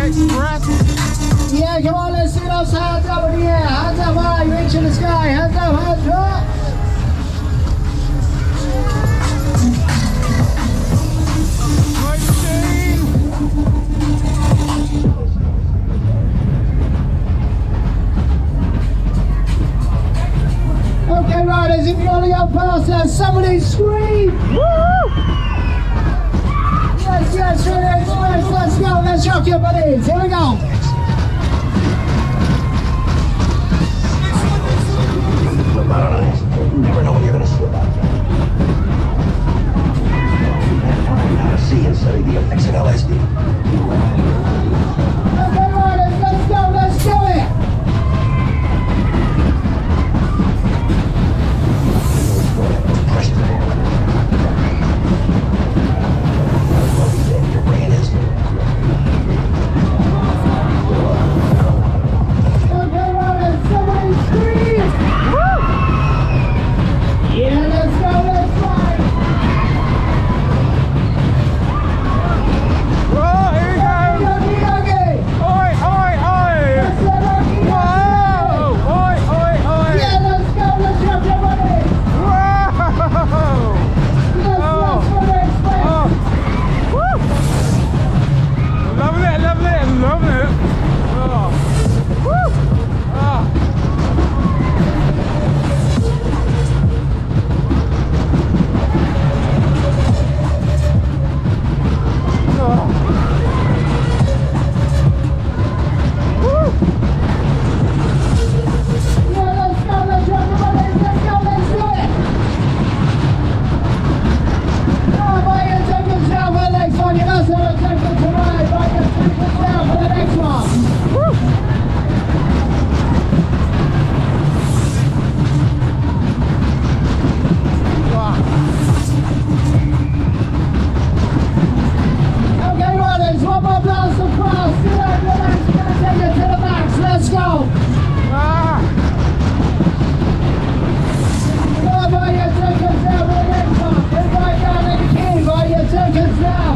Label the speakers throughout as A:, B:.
A: Express.
B: Yeah, come on, let's see those hands up in the air. Hands up high, reaching the sky. Hands up, hands up. Okay, riders, if you want to go past us, somebody scream! Woo! Yes, let's go, let's rock your buddies, here we go!
C: Slip out on ice. You never know when you're gonna slip out. Learn how to see and study the effects of LSD.
B: Okay, riders, let's do it!
C: Your brain is.
B: Okay, riders, somebody scream! Woo! Yeah, let's go, let's ride!
A: Oh, here we go.
B: Yogi!
A: Oi, oi, oi.
B: Let's go, Yogi!
A: Whoa. Oi, oi, oi.
B: Yeah, let's go, let's rock your buddies!
A: Whoa.
B: Let's go, let's go!
A: Oh. Woo. Loving it, loving it, loving it. Oh. Woo. Oh. Oh. Woo.
B: Yeah, let's go, let's rock your buddies! Let's go, let's do it! Oh, boy, you take us down for the next one. You must have a second to ride. Boy, you take us down for the next one.
A: Woo. Wow.
B: Okay, riders, one more blast across. Do that, relax, we're gonna take it to the max. Let's go.
A: Ah.
B: Oh, boy, you take us down for the next one. We're right down in the key, boy, you take us down.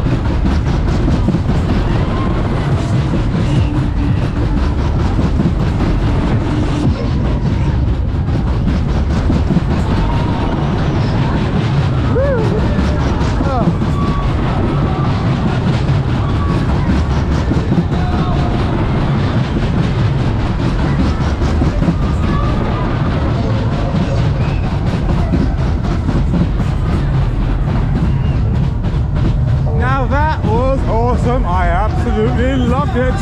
A: Now that was awesome. I absolutely loved it.